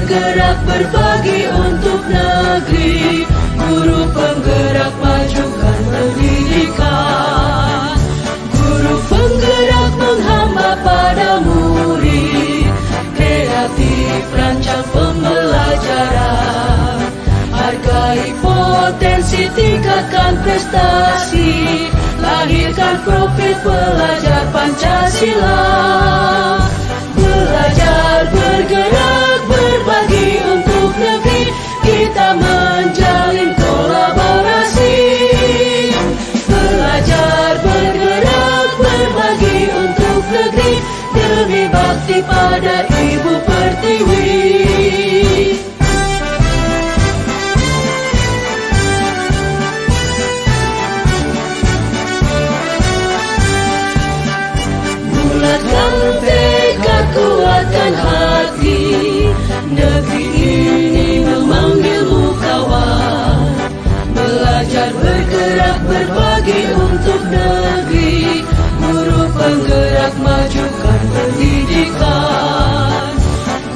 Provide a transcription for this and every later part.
bergerak berbagi untuk negeri, guru penggerak majukan pendidikan. Guru penggerak menghamba pada murid, kreatif rancang pembelajaran. Hargai potensi, tingkatkan prestasi, lahirkan profil pelajar Pancasila. Belajar, bergerak, berbagi untuk negeri, kita menjalin kolaborasi. Belajar, bergerak, berbagi untuk negeri, demi bakti pada Ibu Pertiwi. Bulatkan tekad, kuatkan hati, negeri ini memanggilmu kawan. Belajar, bergerak, berbagi untuk negeri, guru penggerak majukan pendidikan.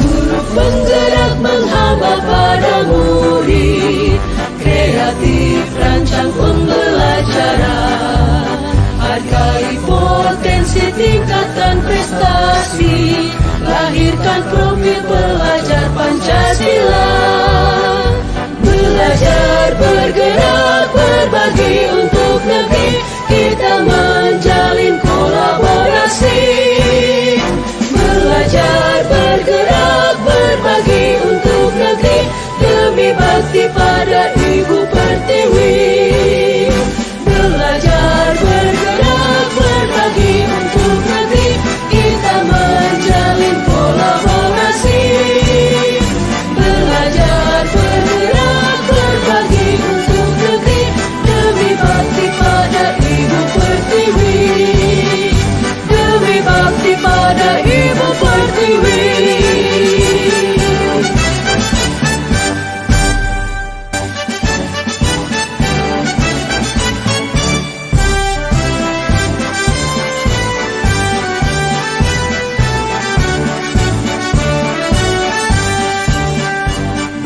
Guru penggerak menghamba pada murid, kreatif rancang pembelajaran. Hargai potensi, tingkatkan prestasi, lahirkan profil pelajar Pancasila. Belajar, bergerak, berbagi untuk negeri, kita menjalin kolaborasi. Belajar, bergerak, berbagi untuk negeri, demi bakti pada Ibu Pertiwi. Belajar, bergerak, berbagi untuk negeri, kita menjalin kolaborasi. Belajar, bergerak, berbagi untuk negeri, demi bakti pada Ibu Pertiwi. Demi bakti pada Ibu Pertiwi.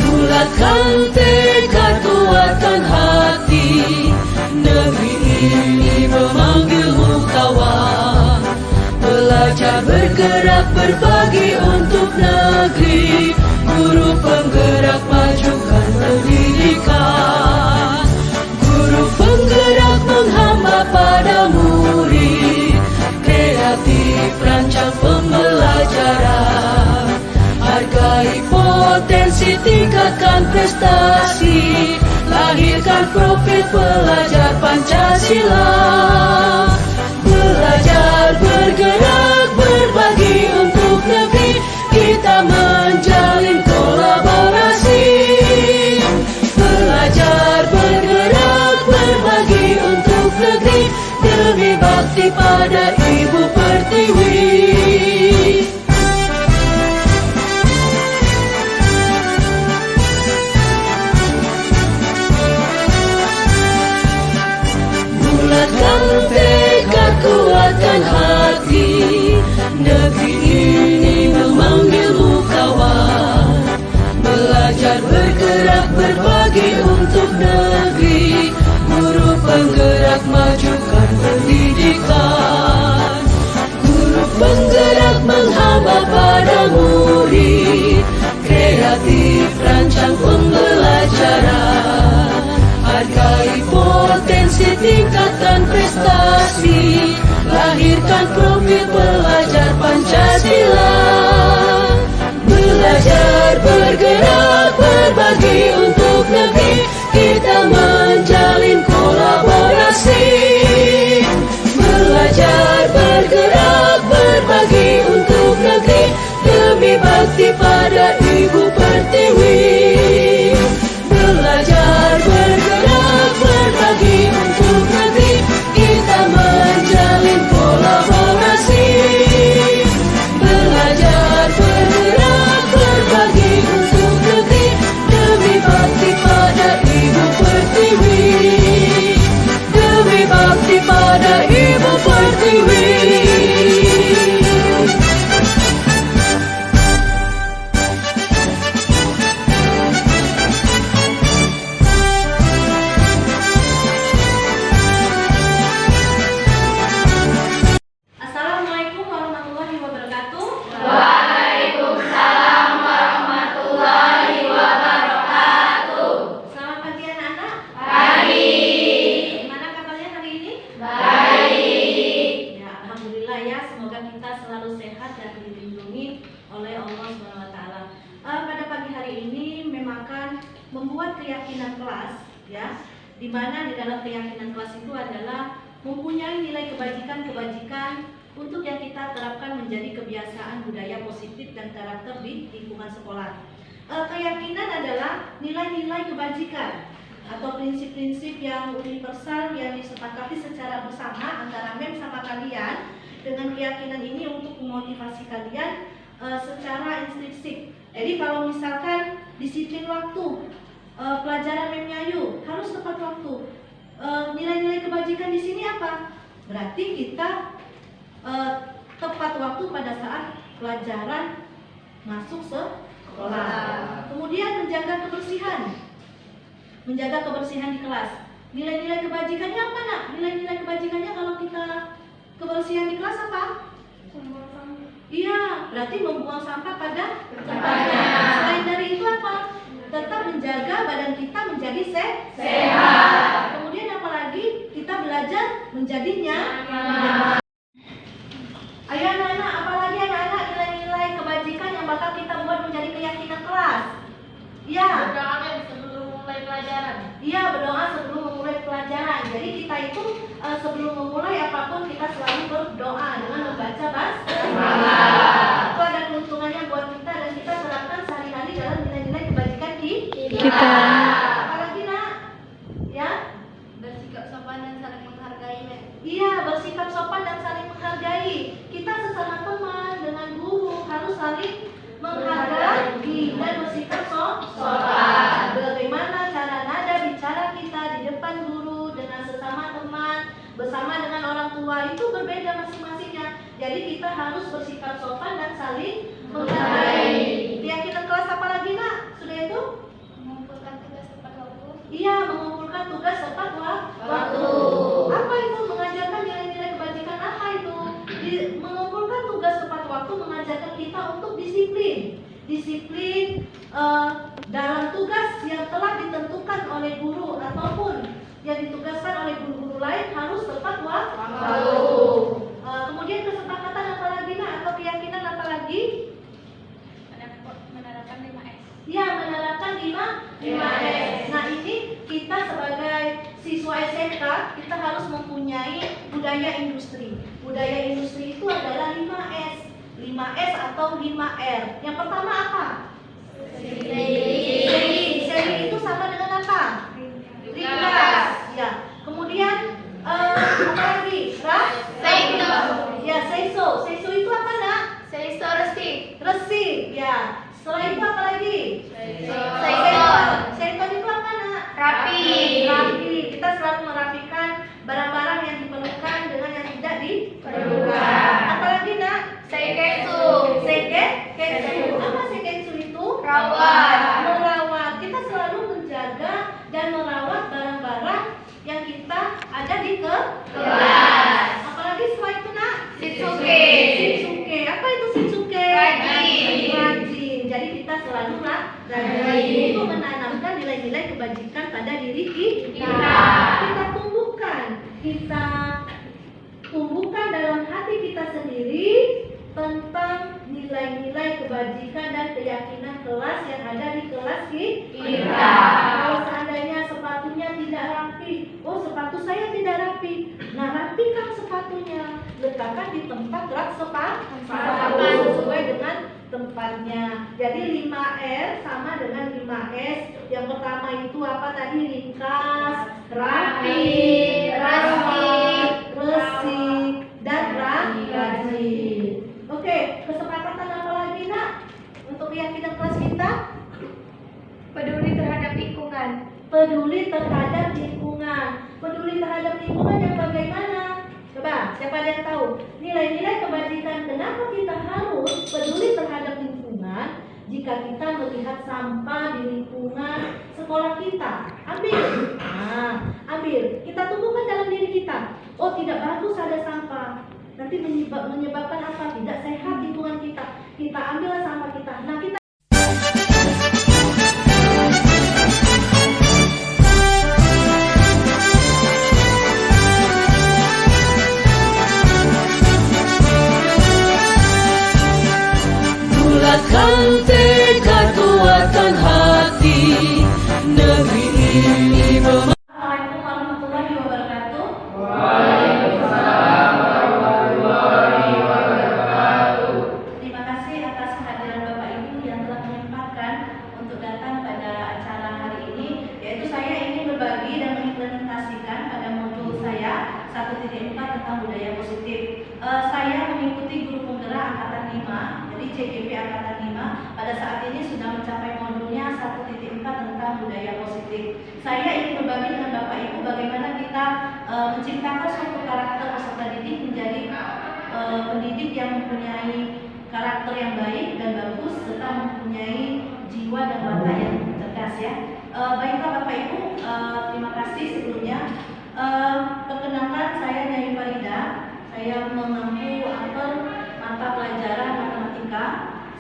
Bulatkan tekad, kuatkan hati, negeri ini memanggilmu kawan. Belajar, bergerak, berbagi untuk negeri, guru penggerak majukan pendidikan. Guru penggerak menghamba pada murid, kreatif rancang pembelajaran. Hargai potensi, tingkatkan prestasi, lahirkan profil pelajar Pancasila. Belajar, bergerak, berbagi untuk negeri, kita menjalin kolaborasi. Belajar, bergerak, berbagi untuk negeri, demi bakti pada Ibu Pertiwi. Bulatkan tekad, kuatkan hati, negeri ini memanggilmu kawan. Belajar, bergerak, berbagi untuk negeri, guru penggerak majukan pendidikan. Guru penggerak menghamba pada murid, kreatif rancang pembelajaran. Hargai potensi, tingkatkan prestasi, lahirkan profil pelajar Pancasila. Belajar, bergerak, berbagi untuk negeri, kita menjalin kolaborasi. Belajar, bergerak, berbagi untuk negeri, demi bakti pada Ibu Pertiwi. Belajar, bergerak, berbagi untuk negeri, kita menjalin kolaborasi. Belajar, bergerak, berbagi untuk negeri, demi bakti pada Ibu Pertiwi. Demi bakti pada Ibu Pertiwi. keyakinan kelas, ya, di mana di dalam keyakinan kelas itu adalah mempunyai nilai kebajikan-kebajikan untuk yang kita terapkan menjadi kebiasaan budaya positif dan karakter di lingkungan sekolah. Keyakinan adalah nilai-nilai kebajikan atau prinsip-prinsip yang universal yang disepakati secara bersama antara MEM sama kalian. Dengan keyakinan ini untuk memotivasi kalian secara intrinsik. Jadi kalau misalkan disiplin waktu, pelajaran MEM Nyayu harus tepat waktu. Nilai-nilai kebajikan di sini apa? Berarti kita tepat waktu pada saat pelajaran masuk sekolah. Kemudian menjaga kebersihan di kelas. Nilai-nilai kebajikannya apa, Nak? Nilai-nilai kebajikannya kalau kita kebersihan di kelas apa? Iya, berarti membuang sampah pada tempatnya. Selain dari itu apa? Tetap menjaga badan kita menjadi sehat. Kemudian apalagi kita belajar menjadinya nyaman. Ayo anak-anak, apalagi anak-anak nilai-nilai kebajikan yang bakal kita buat menjadi keyakinan kelas? Iya. Berdoa sebelum memulai pelajaran. Iya, berdoa sebelum memulai pelajaran. Jadi kita itu sebelum memulai apapun kita selalu berdoa dengan membaca basmalah. Itu ada keuntungannya buat kita dan kita terapkan sehari-hari dalam nilai-nilai kebajikan kita. Apalagi, Nak? Ya? Bersikap sopan dan saling menghargai. Iya, bersikap sopan dan saling menghargai. Kita sesama teman dengan guru harus saling menghargai dan bersikap sopan. Bagaimana cara nada bicara kita di depan guru dengan sesama teman, bersama dengan orang tua itu berbeda masing-masingnya. Jadi kita harus bersikap sopan dan saling menghargai. Keyakinan kelas apa lagi, Nak? Sudah itu? Mengumpulkan tugas tepat waktu. Iya, mengumpulkan tugas tepat waktu. Apa itu? Mengajarkan nilai-nilai kebajikan apa itu? Mengumpulkan tugas tepat waktu mengajarkan kita untuk disiplin. Disiplin dalam tugas yang telah ditentukan oleh guru ataupun yang ditugaskan oleh guru-guru lain harus tepat waktu. Kemudian kesepakatan apa lagi, Nak? Atau keyakinan apa lagi? Menerapkan 5S. Ya, menerapkan 5S. Nah, ini kita sebagai siswa SMK kita harus mempunyai budaya industri. Budaya industri itu adalah 5S. 5S atau 5R. Yang pertama apa? Seri itu sama dengan apa? Ringkas. Ya. Kemudian apa lagi? Seiso. Ya, seiso. Seiso itu apa, Nak? Seiso resik. Resik. Ya. Setelah itu apa lagi? Seiton. Seiton itu apa, Nak? Rapi. Rapi. Kita selalu merapikan barang-barang yang diperlukan dengan yang tidak diperlukan. Apalagi, Nak? Seiketsu. Seiketsu. Apa seiketsu itu? Merawat. Kita selalu menjaga dan merawat barang-barang yang kita ada di kelas. Apalagi setelah itu, Nak? Shitsuke. Apa itu shitsuke? Rajin. Jadi kita selalu rajin untuk menanamkan nilai-nilai kebajikan pada diri kita. Kita tumbuhkan dalam hati kita sendiri tentang nilai-nilai kebajikan dan keyakinan kelas yang ada di kelas kita. Kalau seandainya sepatunya tidak rapi, oh sepatu saya tidak rapi. Nah, rapikan sepatunya, letakkan di tempat rak sepatu sesuai dengan tempatnya. Jadi 5R sama dengan 5S. Yang pertama itu apa tadi? Ringkas, rapi, resik, dan rajin. Oke, kesepakatan apa lagi, Nak? Untuk keyakinan kelas kita? Peduli terhadap lingkungan. Peduli terhadap lingkungan. Peduli terhadap lingkungan yang bagaimana? Coba, siapa ada yang tahu? Nilai-nilai kebajikan kenapa kita harus peduli terhadap lingkungan? Jika kita melihat sampah di lingkungan sekolah kita, ambil. Kita tumbuhkan dalam diri kita. Oh, tidak bagus ada sampah. Nanti menyebabkan apa? Tidak sehat lingkungan kita. Kita ambil sampah kita. Nah, kita bulatkan tekad, kuatkan hati, negeri 1.4 tentang budaya positif. Saya mengikuti guru penggerak angkatan 5, jadi CGP angkatan 5. Pada saat ini sudah mencapai modulnya 1.4 tentang budaya positif. Saya ingin berbagi dengan Bapak Ibu bagaimana kita menciptakan suatu karakter peserta didik menjadi pendidik yang mempunyai karakter yang baik dan bagus serta mempunyai jiwa dan watak yang cerdas ya. Baiklah Bapak Ibu, terima kasih sebelumnya. Perkenalkan, saya Nyai Farida. Saya mengampu apel mata pelajaran matematika.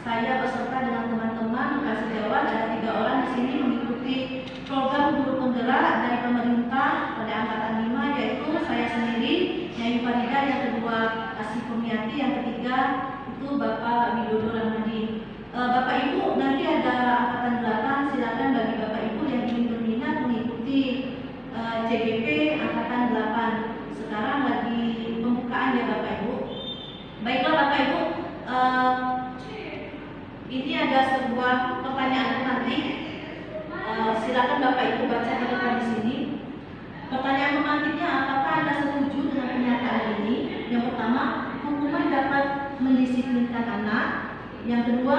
Saya beserta dengan teman-teman Bekasi Jawa, ada 3 orang di sini mengikuti program guru penggerak dari pemerintah pada angkatan 5, yaitu saya sendiri Nyai Farida, yang kedua Asih Kurniati, yang ketiga itu Bapak Widodo Ramadi. Bapak Ibu, nanti ada angkatan 8, silakan bagi Bapak Ibu yang ingin berminat mengikuti CGP angkatan 8. Sekarang lagi pembukaan ya Bapak Ibu. Baiklah Bapak Ibu, ini ada sebuah pertanyaan nanti. Silakan Bapak Ibu baca di depan di sini. Pertanyaan pemantiknya, apakah Anda setuju dengan pernyataan ini? Yang pertama, hukuman dapat mendisiplinkan anak. Yang kedua,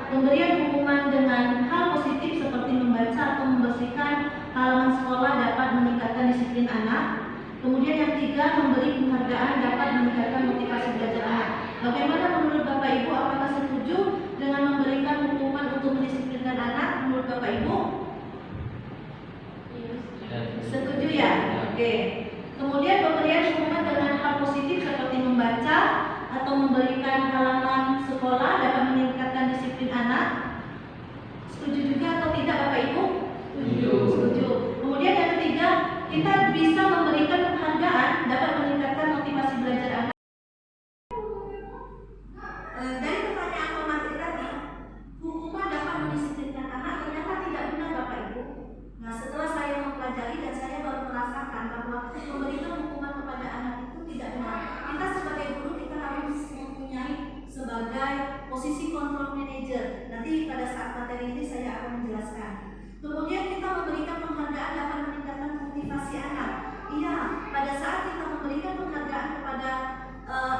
pemberian hukuman dengan hal positif seperti membaca atau membersihkan halaman sekolah dapat meningkatkan disiplin anak. Kemudian yang ketiga, memberi penghargaan dapat meningkatkan motivasi belajar anak. Bagaimana menurut Bapak Ibu? Apakah setuju dengan memberikan hukuman untuk mendisiplinkan anak? Menurut Bapak Ibu? Setuju ya? Oke. Kemudian pemberian hukuman dengan hal positif seperti membaca atau memberikan halaman sekolah dapat meningkatkan disiplin anak. Setuju juga atau tidak Bapak Ibu? Setuju. Kemudian yang ketiga, kita bisa memberikan penghargaan dapat meningkatkan motivasi belajar anak. Dari pertanyaan pemantik tadi, hukuman dapat mendisiplinkan anak ternyata tidak benar Bapak Ibu. Nah, setelah saya mempelajari dan saya baru merasakan bahwa memberikan hukuman kepada anak itu tidak benar. Kita sebagai guru kita harus mempunyai sebagai posisi control manager. Nanti pada saat materi ini saya akan menjelaskan. Kemudian kita memberikan penghargaan dapat meningkatkan motivasi anak. Iya, pada saat kita memberikan penghargaan kepada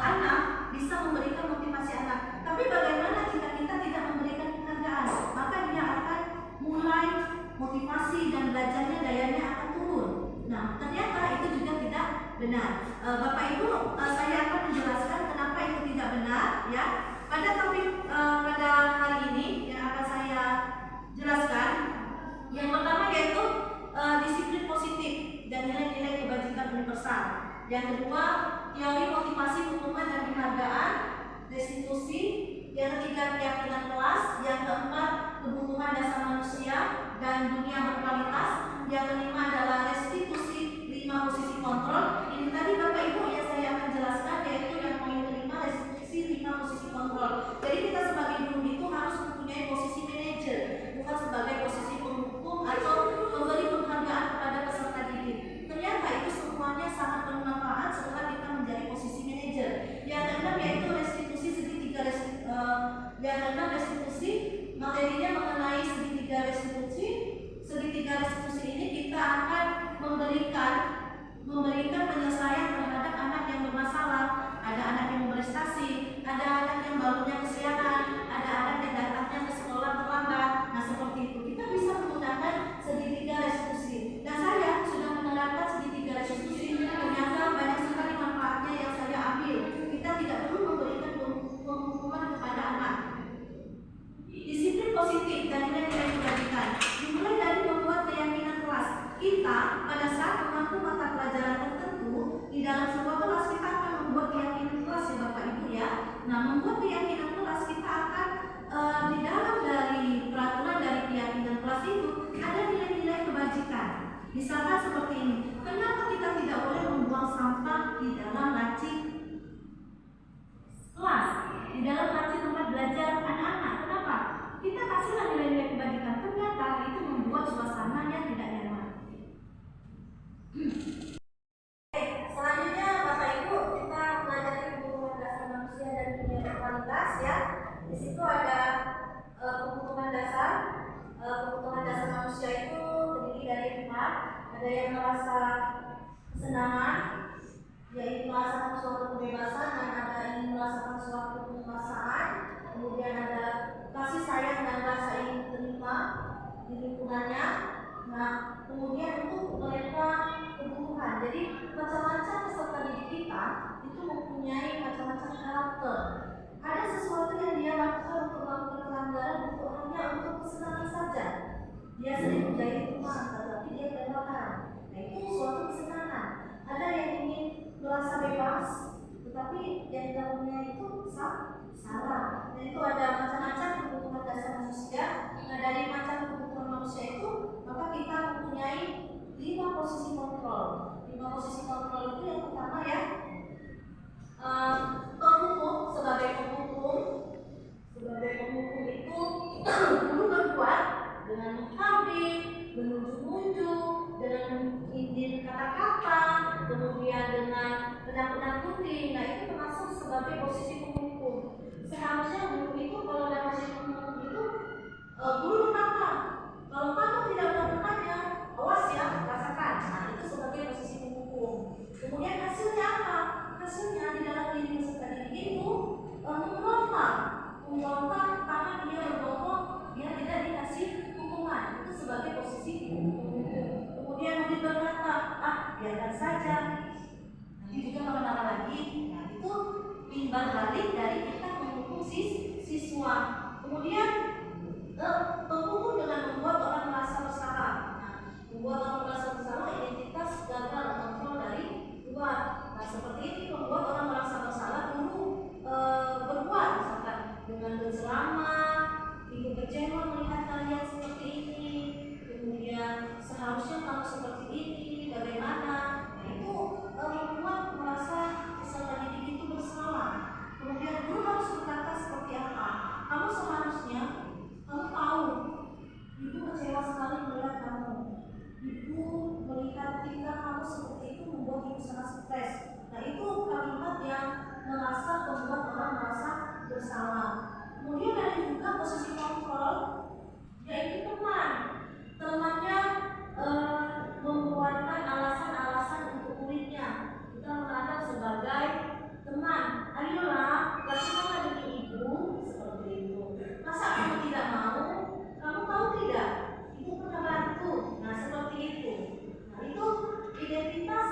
anak bisa memberikan motivasi anak. Tapi bagaimana jika kita tidak memberikan penghargaan? Maka dia akan mulai motivasi dan belajarnya dayanya akan turun. Nah, ternyata itu juga tidak benar. Bapak Ibu, saya akan menjelaskan kenapa itu tidak benar ya. Pada topik pada hari ini yang akan saya jelaskan, yang pertama yaitu disiplin positif dan nilai-nilai kebajikan universal. Yang kedua, teori motivasi hukuman dan penghargaan, restitusi. Yang ketiga, keyakinan kelas. Yang keempat, kebutuhan dasar manusia dan dunia berkualitas. Yang kelima adalah restitusi 5 posisi kontrol. Ini tadi Bapak Ibu yang saya akan jelaskan, yaitu yang poin kelima, restitusi 5 posisi kontrol. Jadi kita sebagai guru itu harus mempunyai posisi manajer, bukan sebagai posisi penghukum atau memberi penghargaan kepada peserta didik. Ternyata itu semuanya sangat bermanfaat setelah kita menjadi posisi manajer. Yang keenam yaitu restitusi segitiga yang keenam restitusi, materinya mengenai segitiga restitusi. Segitiga restitusi ini kita akan memberikan penyelesaian terhadap anak yang bermasalah. Ada anak yang berprestasi, ada anak yang barunya kesiangan, ada anak yang datangnya ke sekolah terlambat. Nah, seperti itu kita bisa menggunakan segitiga restitusi. Dan saya sudah menerapkan segitiga restitusi. Ternyata banyak sekali manfaatnya yang saya ambil. Kita tidak perlu memberikan penghukuman kepada anak. Disiplin positif dan nilai-nilai kebajikan dimulai dari membuat keyakinan kelas. Kita pada saat mengampu mata pelajaran tertentu di dalam sebuah kelas, kita akan membuat keyakinan kelas ya Bapak Ibu ya. Nah, membuat keyakinan kelas kita akan di dalam dari peraturan dari keyakinan kelas itu ada nilai-nilai kebajikan. Misalkan seperti ini, kenapa kita tidak boleh membuang sampah di dalam laci kelas, di dalam laci tempat belajar anak-anak? Kenapa? Kita kasihlah nilai-nilai kebajikan. Ternyata itu membuat suasananya tidak nyaman. Selanjutnya Bapak Ibu, kita pelajari kebutuhan dasar manusia dan dunia berkualitas ya. Di situ ada kebutuhan dasar. Kebutuhan dasar manusia itu terdiri dari 5. Ada yang merasa kesenangan, karakter. Ada sesuatu yang dia lakukan untuk melakukan pelanggaran hanya untuk kesenangan saja. Dia sering menjahit rumah, tetapi dia kelewatan. Nah itu suatu kesenangan. Ada yang ingin merasa bebas, tetapi yang dalamnya itu salah. Dan itu ada macam-macam kebutuhan dasar manusia. Nah dari macam kebutuhan manusia itu, maka kita mempunyai 5 posisi kontrol. 5 posisi kontrol itu yang pertama ya, penghukum. Sebagai penghukum itu guru berbuat dengan menghadir, menunjuk-nunjuk, dengan izin kata-kata, kemudian dengan menakut-nakuti. Nah itu termasuk sebagai posisi penghukum. Seharusnya guru itu kalau dalam posisi penghukum itu guru berkata, kalau kamu tidak melakukannya, awas ya, rasakan. Nah itu sebagai posisi penghukum. Kemudian hasilnya apa? Hasilnya di dalam diri peserta didik itu memberontak karena dia berbohong, dia tidak dikasih hukuman. Itu sebagai posisi penghukum. Kemudian murid berkata, biarkan saja, nanti juga mengenal lagi. Nah itu timbal balik dari kita menghukum siswa. Kemudian penghukum dengan membuat orang merasa bersalah. Nah, membuat orang merasa bersalah, identitas gagal kontrol dari luar. Nah seperti ini membuat orang merasa bersalah dulu berbuat, misalkan dengan berceramah, ibu kecewa melihat kalian seperti ini, kemudian seharusnya kamu seperti ini, bagaimana? Nah itu membuat merasa peserta didik itu bersalah. Kemudian guru harus berkata seperti apa? Kamu seharusnya, kamu tahu, ibu kecewa sekali melihat kamu. Ibu melihat tingkah kamu seperti itu membuat ibu sangat stres. Nah itu kalimat yang membuat orang merasa bersalah. Kemudian ada juga posisi kontrol, yaitu temannya membuatkan alasan-alasan untuk muridnya. Kita menganggap sebagai teman, ayolah lakukanlah demi ibu, seperti itu. Masa kamu tidak mau? Kamu tahu tidak? Ibu pernah bantu. Nah seperti itu. Nah itu identitas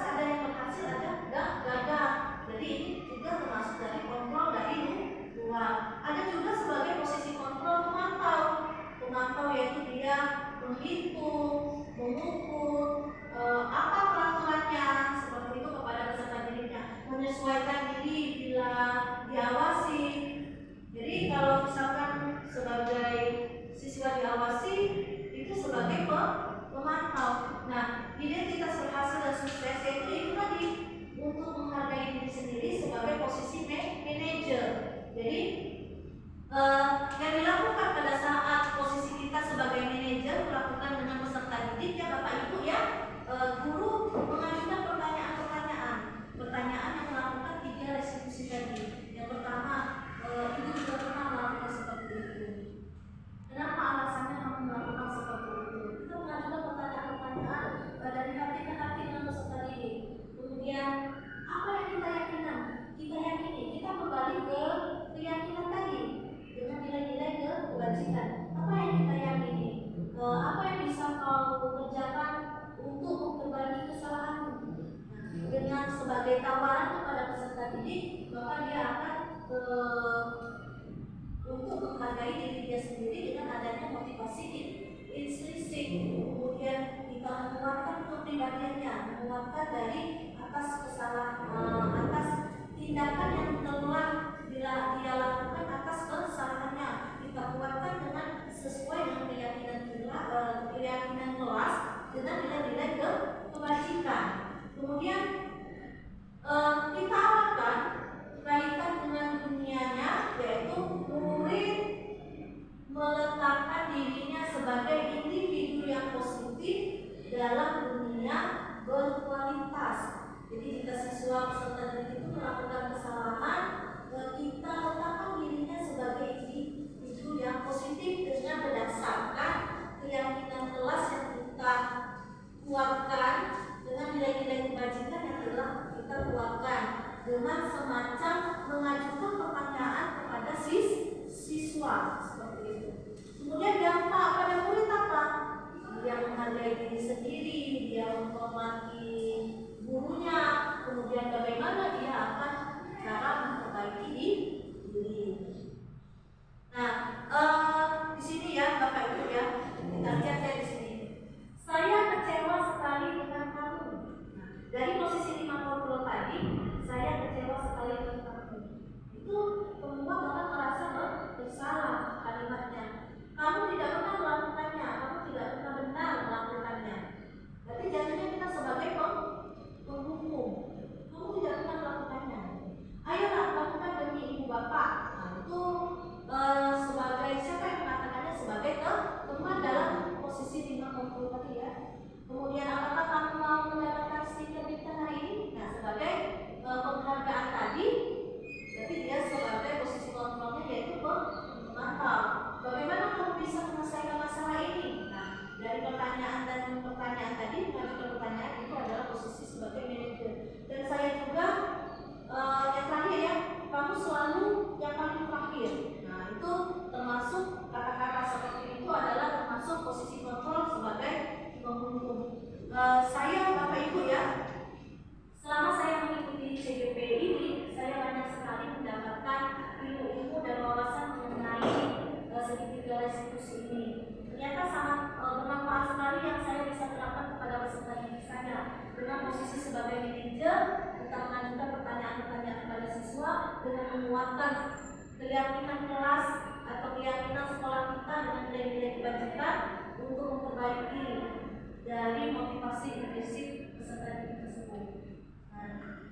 ada yang berhasil, ada gagal. Jadi ini juga termasuk dari kontrol dari luar. Ada juga sebagai posisi kontrol pemantau, yaitu dia menghitung, mengukur apa peraturannya seperti itu kepada peserta didiknya, menyesuaikan diri bila diawasi. Jadi kalau misalkan sebagai siswa diawasi itu sebagai pemantau. Nah, identitas berhasil dan sukses itu tadi untuk menghargai diri sendiri sebagai posisi manajer. Jadi yang dilakukan pada saat posisi kita sebagai manajer melakukan dengan peserta didik ya Bapak Ibu ya, guru mengajukan pertanyaan yang melakukan 3 restitusi tadi. Yang pertama, ibu juga pernah melakukan seperti itu. Kenapa alasannya kamu melakukan seperti itu? Kita mengajukan pertanyaan dari hati ke hati dengan peserta didik. Kemudian apa yang kita yakini? Kita kembali ke keyakinan tadi dengan nilai-nilai kebajikan. Apa yang kita yakini? Apa yang bisa kau kerjakan untuk memperbaiki kesalahanmu? Dengan sebagai tawaran kepada peserta didik, maka dia akan untuk menghargai diri dia sendiri dengan adanya motivasi intrinsik. Kemudian kita menguatkan kepribadiannya, menguatkan dari atas atas tindakan yang telah dia lakukan atas kesalahannya. Kita kuatkan dengan sesuai dengan keyakinan kelas dengan nilai-nilai kebajikan. Kemudian kita arahkan kaitan dengan dunianya, yaitu murid meletakkan dirinya sebagai individu yang positif dalam dunia berkualitas. Jadi jika siswa peserta didik itu melakukan kesalahan, kita letakkan dirinya sebagai individu yang positif dengan berdasarkan keyakinan kelas yang kita kuatkan dengan nilai-nilai kebajikan yang telah kita kuatkan, dengan semacam mengajukan pertanyaan kepada siswa seperti itu. Kemudian dampak pada murid apa? Dia menghargai diri sendiri, dia menghormati gurunya, kemudian bagaimana manajer, kita mengajukan pertanyaan-pertanyaan kepada siswa dengan menguatkan keyakinan kelas atau keyakinan sekolah kita dengan nilai-nilai kebajikan untuk memperbaiki dari motivasi implisif peserta didik tersebut.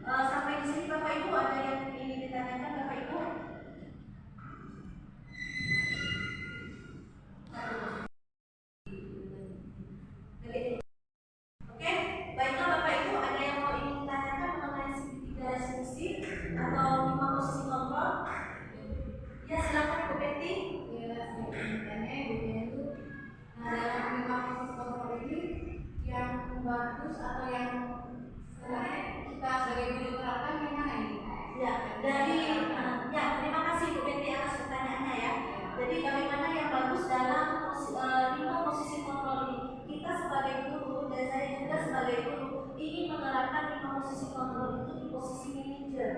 Sampai di sini Bapak Ibu ada yang ingin ditanyakan Bapak Ibu? Oke, baiklah Bapak Ibu, ada yang mau ingin ditanyakan mengenai segitiga resolusi atau 5 posisi kontrol? Ya, silakan Bu Betty. Ya, saya ingin bertanya itu dalam 5 posisi kontrol ini yang bagus atau yang sebenarnya kita sebagai guru terapkan yang mana ini? Ya, terima kasih Bu Betty atas pertanyaannya ya. Jadi bagaimana yang bagus dalam 5 posisi kontrol ini? Kita sebagai guru dan saya juga sebagai guru ingin menerapkan 5 posisi kontrol itu di posisi manajer.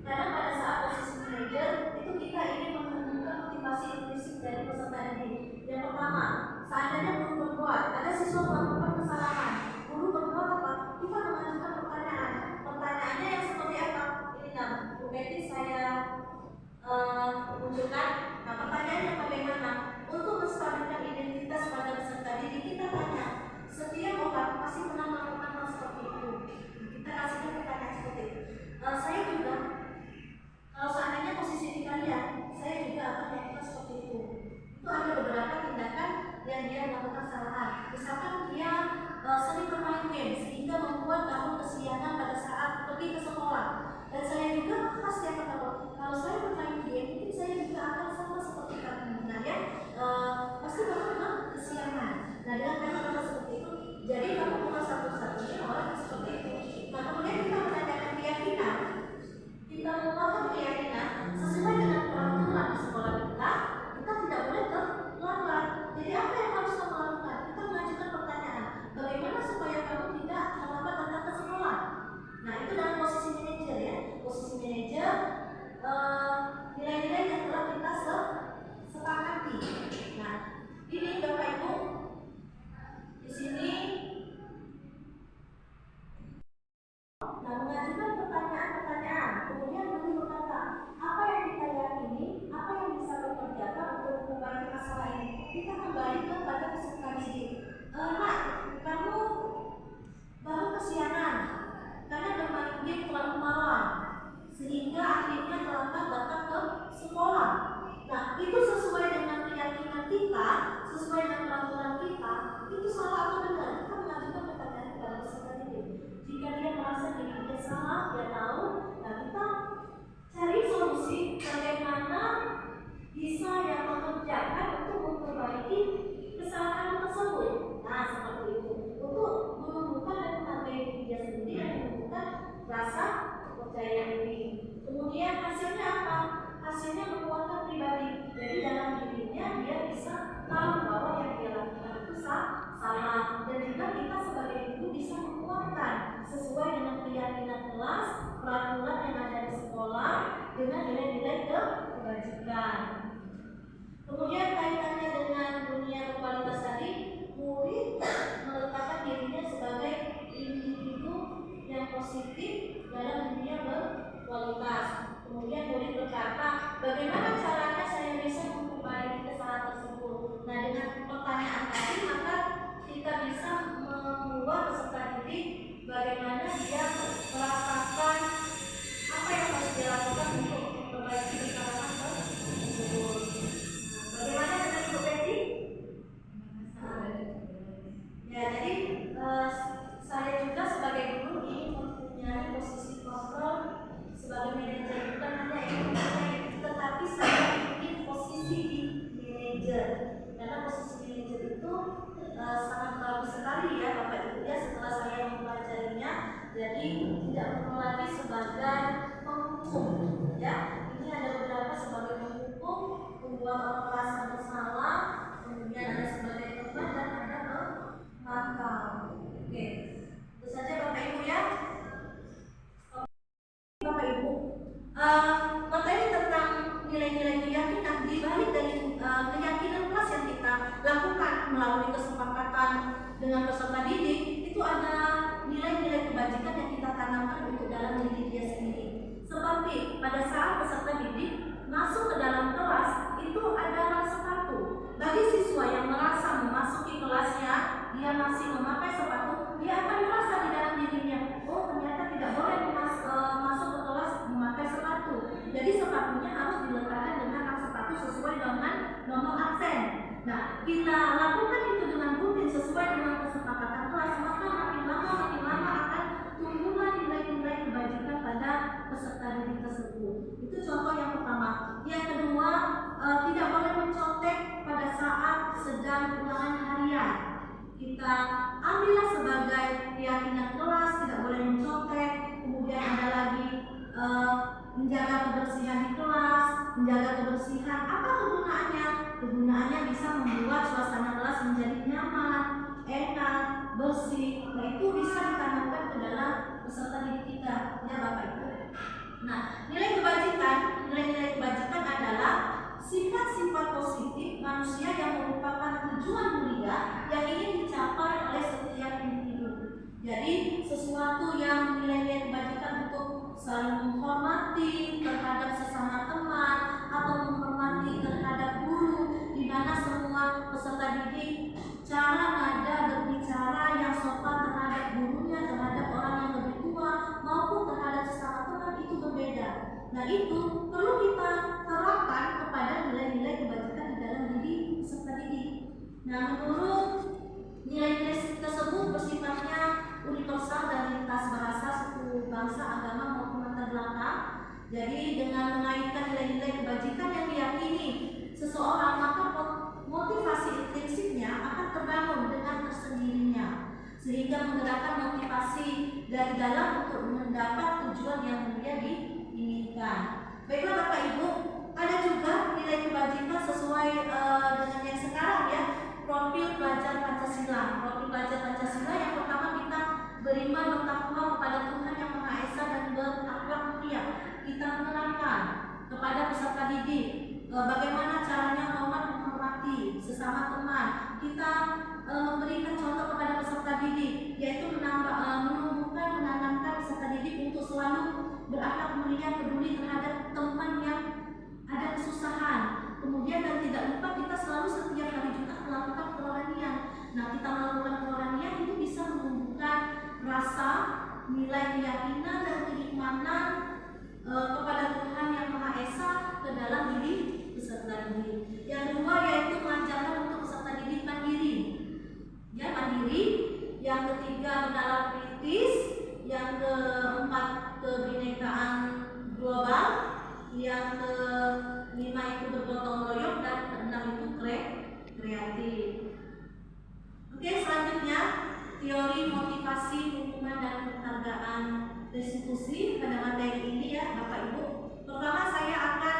Karena pada saat posisi manajer itu kita ingin menemukan motivasi implisif dari peserta didik. Yang pertama, seandainya guru berbuat, ada siswa melakukan kesalahan, guru berbuat apa? Kita mengajukan pertanyaan. Pertanyaannya yang seperti apa? Ini Bu Betty saya munculkan. Nah, pertanyaannya bagaimana? Untuk menstabilkan identitas pada peserta didik, kita tanya, setiap orang pasti pernah melakukan hal seperti itu. Kita kasihkan pertanyaan seperti itu. Saya juga, kalau seandainya posisi di kalian, saya juga akan melakukan seperti itu. Itu ada beberapa tindakan yang dia melakukan kesalahan. Misalkan dia sering bermain game sehingga membuat kamu kesiangan pada saat pergi ke sekolah. Dan saya juga pasti akan tahu kalau saya bermain game, mungkin saya juga akan sama seperti kamu. Nah ya, pasti kamu memang kesiangan. Nah dengan kata-kata seperti itu, jadi kamu bukan satu-satunya orang yang seperti itu. Nah kemudian kita menanyakan keyakinan, kita menguatkan keyakinan sesuai dengan peraturan di sekolah kita tidak boleh terlambat. Jadi apa yang harus kamu lakukan? Kita mengajukan pertanyaan, bagaimana supaya kamu tidak terlambat datang ke sekolah? Nah itu dalam posisi manajer ya, posisi manajer nilai-nilai yang telah kita sepakati. Nah ini Bapak Ibu di sini. Nah mengajukan pertanyaan-pertanyaan, kemudian guru berkata apa yang kita yakini, apa yang bisa kita kerjakan untuk memperbaiki masalah ini. Kita kembali kepada peserta didik. Nak, kamu baru kesiangan karena bermain game terlalu malam sehingga akhirnya terlambat datang ke sekolah. Nah itu sesuai dengan keyakinan kita, sesuai dengan peraturan kita, itu salah atau benar? Kita mengajukan pertanyaan kepada peserta didik. Jika dia merasa dirinya salah, dia tahu. Nah kita cari solusi bagaimana bisa yang mengerjakan untuk memperbaiki kesalahan tersebut. Nah seperti itu, untuk menumbuhkan dan menambah diri dia sendiri dan menumbuhkan rasa kepercayaan diri. Kemudian hasilnya apa? Hasilnya menguatkan pribadi. Jadi dalam dirinya dia bisa tahu bahwa yang dia lakukan itu salah. Dan juga kita sebagai guru bisa menguatkan sesuai dengan keyakinan kelas, peraturan yang ada di sekolah dengan nilai-nilai kebajikan. Kemudian kaitannya dengan dunia berkualitas tadi, murid meletakkan dirinya sebagai individu yang positif dalam dunia berkualitas. Kemudian murid berkata, bagaimana caranya saya bisa memperbaiki kesalahan tersebut? Nah dengan pertanyaan tadi maka kita bisa membuat peserta didik bagaimana dia merasakan apa yang harus dilakukan untuk memperbaiki kesalahan tersebut. Bagaimana dengan Bu Betty? Ya jadi saya juga sebagai guru ingin mempunyai posisi kontrol sebagai manajer, bukan hanya ingin tetapi saya ingin posisi di manajer. Karena posisi manajer itu sangat bagus sekali ya Bapak Ibu ya setelah saya mempelajarinya. Jadi tidak perlu lagi sebagai penghukum ya. Ini ada beberapa sebagai penghukum, membuat orang merasa bersalah, kemudian ada sebagai teman dan ada pengakal. Oke, itu saja Bapak Ibu ya. Bapak Ibu, materi tentang nilai-nilai keyakinan dibalik dari keyakinan kelas yang kita lakukan melalui kesepakatan dengan peserta didik itu ada nilai-nilai kebajikan yang kita tanam semangat untuk dalam diri dia sendiri. Seperti pada saat peserta didik masuk ke dalam kelas, itu ada rak sepatu. Bagi siswa yang merasa memasuki kelasnya dia masih memakai sepatu, dia akan merasa di dalam dirinya, oh ternyata tidak boleh masuk ke kelas memakai sepatu. Jadi sepatunya harus diletakkan dengan rak sepatu sesuai dengan nomor absen. Nah, kita lakukan itu dengan rutin sesuai dengan kesepakatan kelas, maka makin lama akan tumbuhlah nilai-nilai kebajikan pada peserta didik tersebut. Itu contoh yang pertama. Yang kedua, tidak boleh mencontek pada saat sedang ulangan harian. Kita ambillah sebagai keyakinan kelas, tidak boleh mencontek. Kemudian ada lagi menjaga kebersihan di kelas, menjaga kebersihan. Apa kegunaannya? Kegunaannya bisa membuat suasana kelas menjadi nyaman, enak, bersih. Nah, itu bisa ditanamkan ke dalam peserta didik kita, ya Bapak Ibu. Nah, nilai-nilai kebajikan adalah sifat-sifat positif manusia yang merupakan tujuan mulia yang ingin dicapai oleh setiap individu. Jadi sesuatu yang nilai-nilai kebajikan untuk saling menghormati terhadap sesama teman atau menghormati terhadap guru, di mana semua peserta didik cara nada berbicara yang sopan terhadap gurunya, terhadap orang yang lebih tua maupun terhadap sesama teman itu berbeda. Nah, itu perlu kita terapkan kepada nilai-nilai kebajikan di dalam diri peserta didik. Nah, menurut nilai-nilai tersebut bersifatnya universal dan lintas bahasa, suku, bangsa, agama maupun latar belakang. Jadi dengan mengaitkan nilai-nilai kebajikan yang diyakini seseorang, maka motivasi intrinsiknya akan terbangun dengan tersendirinya, sehingga menggerakkan motivasi dari dalam untuk mendapat tujuan yang mulia diinginkan. Baiklah Bapak Ibu, ada juga nilai kebajikan sesuai dengan yang sekarang ya, profil pelajar Pancasila. Profil pelajar Pancasila yang pertama, kita beriman bertakwa kepada Tuhan Yang Maha Esa dan berakhlak mulia. Kita menerangkan kepada peserta didik bagaimana caranya hormat menghormati sesama teman. Kita memberikan contoh kepada peserta didik, yaitu menanamkan peserta didik untuk selalu berakhlak mulia, peduli terhadap teman yang ada kesusahan. Kemudian dan tidak lupa kita selalu setiap hari Jumat melakukan kerohanian. Nah, kita melakukan kerohanian itu bisa menumbuhkan rasa nilai keyakinan dan keimanan kepada Tuhan Yang Maha Esa ke dalam diri peserta didik. Yang kedua yaitu mengajarkan untuk peserta didik mandiri. Ya, mandiri. Yang ketiga bernalar kritis. Yang keempat kebinekaan global. Yang kelima itu bergotong royong, dan keenam itu kreatif. Oke, selanjutnya teori motivasi, hukuman dan penghargaan restitusi pada materi ini ya Bapak Ibu. Pertama saya akan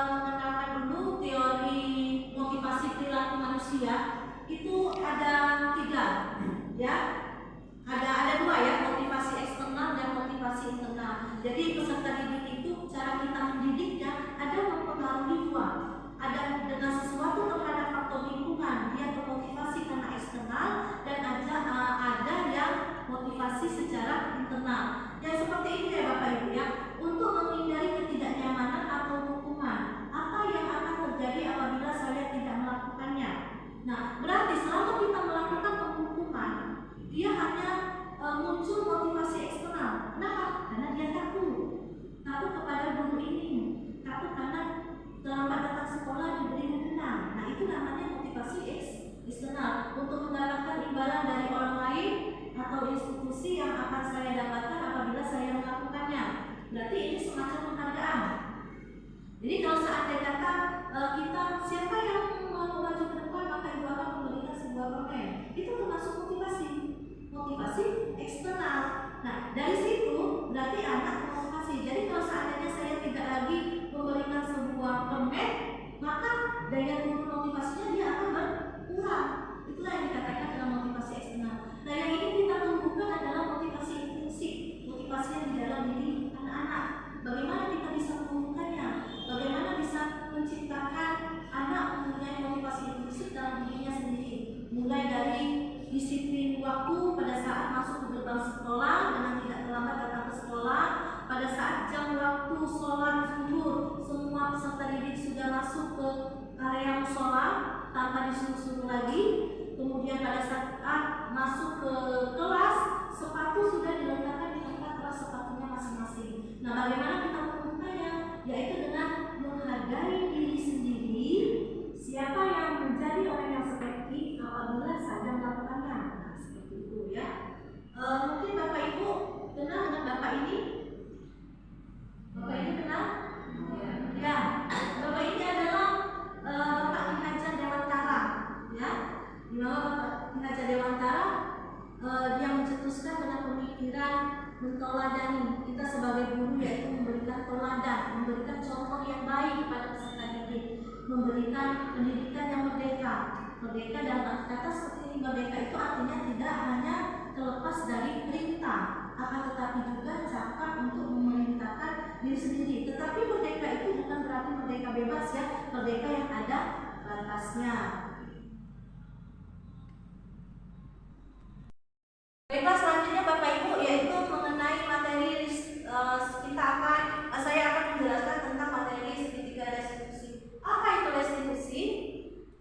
mengenalkan dulu teori motivasi perilaku manusia. Itu ada 3 ya. Ada 2 ya, motivasi eksternal dan motivasi internal. Jadi peserta didik itu cara kita mendidiknya ada mempengaruhi 2. Ada dengan sesuatu terhadap faktor lingkungan, dia termotivasi karena eksternal, dan ada yang motivasi secara internal. Yang seperti ini ya Bapak Ibu ya, untuk menghindari ketidaknyamanan atau hukuman. Apa yang akan terjadi apabila saya tidak melakukannya? Nah, berarti selama kita melakukan penghukuman, dia hanya muncul motivasi eksternal. Kenapa? Karena dia takut kepada guru ini, takut karena terlambat datang sekolah diberi hukuman. Nah, itu namanya motivasi eksternal, untuk mendapatkan imbalan dari orang lain atau institusi yang akan saya dapatkan apabila saya melakukannya. Berarti ini semacam penghargaan. Jadi kalau seandainya kata kita siapa yang mau maju ke depan, maka ibu akan memberikan sebuah permen. Itu termasuk motivasi eksternal. Nah, dari situ berarti anak motivasi. Jadi kalau seandainya saya tidak lagi memberikan sebuah permen, maka daya turun motivasinya dia akan berkurang. Itulah yang dikatakan dalam motivasi eksternal. Nah, yang ini kita tumbuhkan adalah motivasi intrinsik, motivasi yang di dalam diri anak-anak. Bagaimana kita bisa menumbuhkannya? Bagaimana bisa menciptakan anak mempunyai motivasi intrinsik dalam dirinya sendiri? Mulai dari disiplin waktu pada saat masuk ke gerbang sekolah. tanpa disuruh-suruh lagi. Kemudian pada saat masuk ke kelas, sepatu sudah diletakkan di tempat kelas sepatunya masing-masing. Nah, bagaimana kita menemukannya? Yaitu dengan menghargai diri sendiri, siapa yang menjadi orang yang seperti apabila sadar melakukannya. Nah, seperti itu ya. Mungkin Bapak Ibu kenal dengan Bapak ini? Bapak ini kenal? Ya, Bapak ini adalah Bapak Ki Hajar Dewantara, ya. Di mana Bapak Ki Hajar Dewantara yang mencetuskan dengan pemikiran menteladani kita sebagai guru, yaitu memberikan teladan, memberikan contoh yang baik kepada peserta didik, memberikan pendidikan yang merdeka. Merdeka dalam arti kata seperti ini, merdeka itu artinya tidak hanya terlepas dari perintah, akan tetapi juga cakap untuk memerintahkan diri sendiri. Tetapi merdeka itu bukan berarti merdeka bebas ya, merdeka yang ada batasnya. Baiklah, selanjutnya Bapak Ibu yaitu mengenai materi saya akan menjelaskan tentang materi segitiga restitusi. Apa itu restitusi?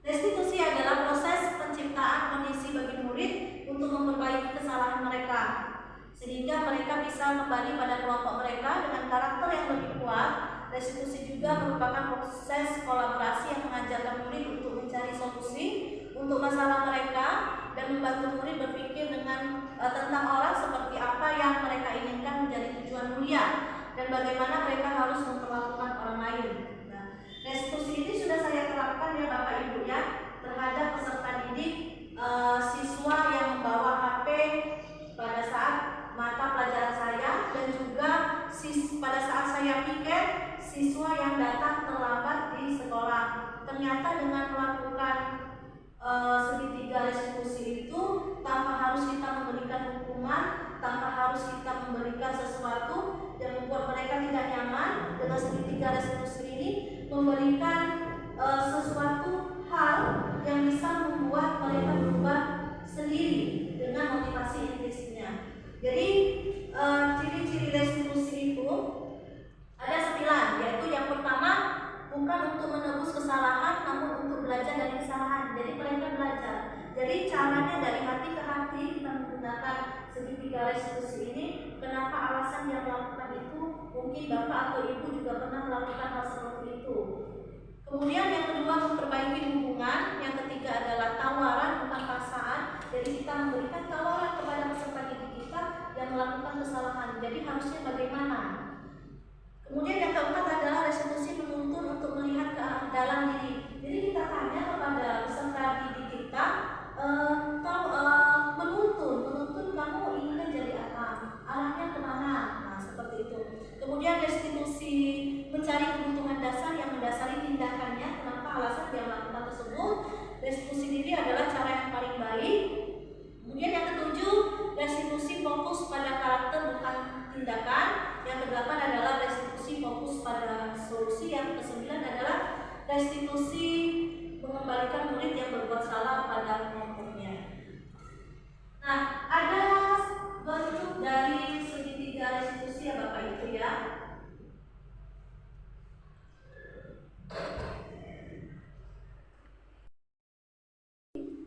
Restitusi adalah proses penciptaan kondisi bagi murid untuk memperbaiki kesalahan mereka, sehingga mereka bisa kembali pada kelompok mereka dengan karakter yang lebih kuat. Restitusi juga merupakan proses kolaborasi yang mengajarkan murid untuk mencari solusi untuk masalah mereka dan membantu murid berpikir tentang orang seperti apa yang mereka inginkan menjadi tujuan mulia dan bagaimana mereka harus memperlakukan orang lain. Nah, restitusi ini sudah saya terapkan ya Bapak Ibu ya terhadap peserta didik siswa yang membawa HP pada saat mata pelajaran saya, dan juga pada saat saya piket siswa yang datang terlambat di sekolah. Ternyata dengan melakukan segitiga restitusi itu tanpa harus kita memberikan hukuman, tanpa harus kita memberikan sesuatu yang membuat mereka tidak nyaman, dengan segitiga restitusi ini memberikan sesuatu hal yang bisa membuat mereka berubah sendiri dengan motivasi intrinsiknya. Jadi ciri-ciri restitusi itu ada 9, yaitu yang pertama bukan untuk menebus kesalahan, namun untuk belajar dari kesalahan. Jadi mereka belajar. Jadi caranya dari hati ke hati kita menggunakan segitiga restitusi ini. Kenapa alasan dia melakukan itu? Mungkin Bapak atau Ibu juga pernah melakukan hal seperti itu. Kemudian yang kedua memperbaiki hubungan. Yang ketiga adalah tawaran bukan paksaan. Jadi kita memberikan tawaran kepada peserta didik kita yang melakukan kesalahan. Jadi harusnya bagaimana? Kemudian yang keempat adalah restitusi menuntun untuk melihat ke dalam diri. Jadi kita tanya kepada peserta didik kita, menuntun kamu inginnya jadi apa? Arahnya kemana? Nah seperti itu. Kemudian restitusi mencari kebutuhan dasar yang mendasari tindakannya. Kenapa alasan dia melakukan tersebut? Restitusi diri adalah cara yang paling baik. Kemudian yang ketujuh, restitusi fokus pada karakter bukan tindakan. Yang kedelapan adalah restitusi fokus pada solusi. Yang kesembilan adalah restitusi mengembalikan murid yang berbuat salah pada kelompoknya. Nah, ada bentuk dari segitiga restitusi ya Bapak Ibu ya.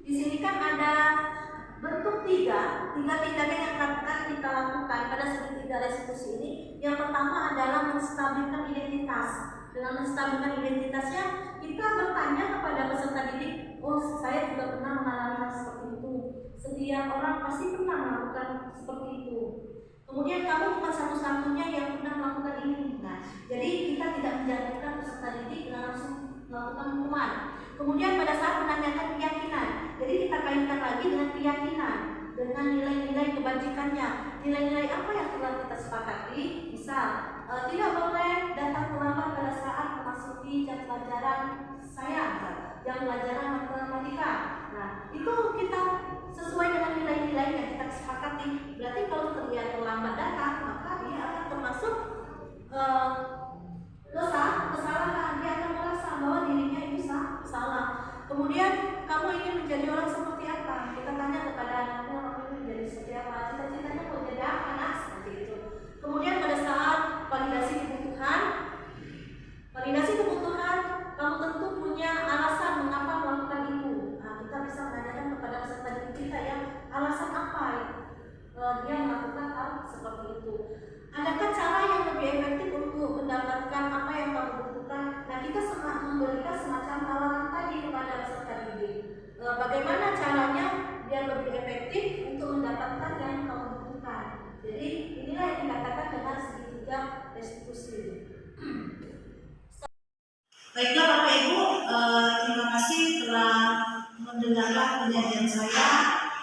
Di sini kan ada bentuk tiga tindakan yang akan kita lakukan pada segitiga restitusi ini. Yang pertama adalah menstabilkan identitas. Dengan menstabilkan identitasnya, kita bertanya kepada peserta didik, oh saya juga pernah mengalami hal seperti itu. Setiap orang pasti pernah melakukan seperti itu. Kemudian kamu bukan satu-satunya yang pernah melakukan ini. Nah, jadi kita tidak menjadikan peserta didik dengan langsung melakukan hukuman. Kemudian pada saat menanyakan keyakinan, jadi kita kaitkan lagi dengan keyakinan, dengan nilai-nilai kebajikannya. Nilai-nilai apa yang telah kita sepakati? Misal, tidak boleh datang terlambat pada saat memasuki jam pelajaran saya, jam pelajaran matematika. Nah, itu kita sesuai dengan nilai-nilai yang kita sepakati. Berarti kalau terlihat terlambat datang, maka dia akan termasuk kesalahan. Dia akan merasa bahwa dirinya itu salah. Kemudian kamu ingin menjadi orang seperti apa? Kita tanya kepada anaknya, kamu ingin menjadi seperti apa? Cita-citanya mau jadi apa? Anak seperti itu. Kemudian pada saat validasi kebutuhan, kamu tentu punya alasan mengapa melakukan itu. itu. Adakah cara yang lebih efektif untuk mendapatkan apa yang kamu butuhkan? Nah, kita memberikan semacam tawaran tadi kepada peserta didik. Bagaimana caranya biar lebih efektif untuk mendapatkan yang kamu butuhkan? Jadi inilah yang dikatakan dengan segitiga restitusi. Baiklah Bapak Ibu, terima kasih telah mendengarkan penyajian saya.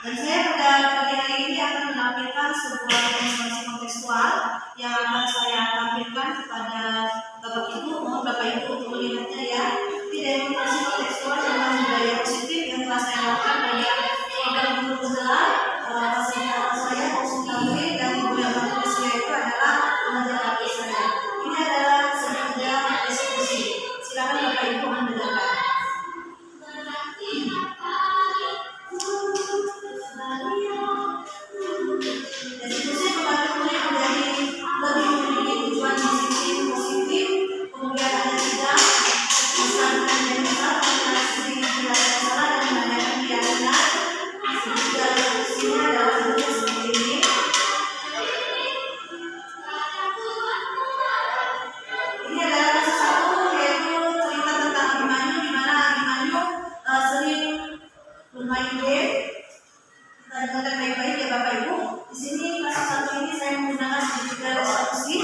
Dan saya pada pagi hari ini akan menampilkan sebuah demonstrasi kontekstual yang akan saya tampilkan kepada Bapak Ibu. Mohon Bapak Ibu untuk melihatnya ya. Ini demonstrasi kontekstual tentang budaya positif yang telah saya lakukan pada program guru penggelar fasilitas saya, Konsultasi dan Ibu yang menulis saya itu adalah pengajar laki saya. Ini adalah segitiga restitusi. Silakan Bapak Ibu mendengarkan. Restitusi membantu murid menjadi lebih memiliki tujuan disiplin positif. Kemudian ada tiga misalkan yang besar, komunikasi tidak salah dan menanyakan keyakinan. Segitiga restitusinya adalah bentuk seperti ini. Ini adalah kisah satu, yaitu cerita tentang Abimanyu, di mana Abimanyu sering bermain game. Kita dengarkan baik-baik ya Bapak Ibu. Di sini kisah satu ini saya menggunakan segitiga restitusi.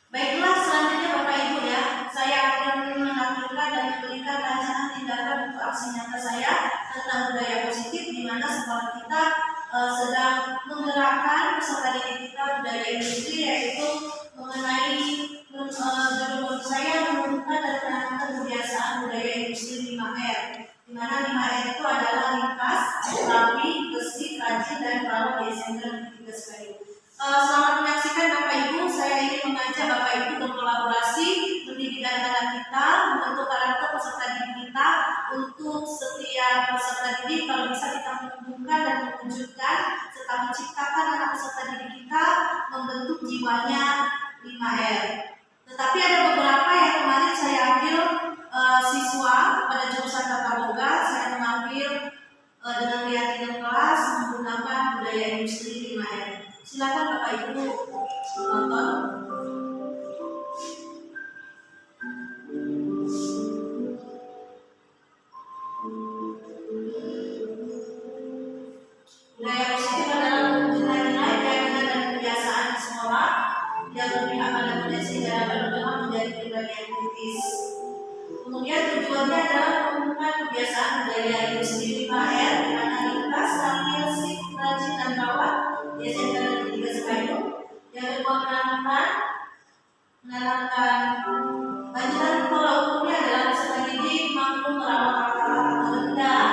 Baiklah, selanjutnya Bapak Ibu ya, saya akan menampilkan dan memberikan rancangan tindakan untuk aksi nyata saya tentang budaya positif, di mana sekolah kita sedang menggerakkan peserta didik kita budaya industri, yaitu mengenai judul saya menumbuhkan dan menanamkan kebiasaan budaya industri 5R, di mana 5R itu adalah ringkas, rapi, bersih, rajin, dan perawat di SMK Negeri 3 Sekayu. Selamat menyaksikan Bapak Ibu. Saya ingin mengajak Bapak Ibu berkolaborasi mendidik anak-anak kita, membentuk karakter peserta didik kita untuk setiap peserta didik. Kalau bisa kita menumbuhkan dan mewujudkan serta menciptakan anak peserta didik kita membentuk jiwanya 5R. Tetapi ada beberapa yang kemarin saya ambil siswa pada jurusan tata boga, saya mengambil dengan keyakinan kelas menggunakan budaya industri 5R. Silakan Bapak Ibu nonton. Budaya positif adalah nilai-nilai, keyakinan dan kebiasaan di sekolah yang berpihak pada murid sehingga dapat berkembang menjadi pribadi yang kritis. Kemudian tujuannya adalah menumbuhkan kebiasaan budaya industri 5R, di mana ringkas, rapi, bersih, rajin, dan rawat di SMK Negeri 3 Sekayu. Yang kedua, menanamkan lanjutan pola ukurnya adalah peserta didik mampu merawat kata-kata rendah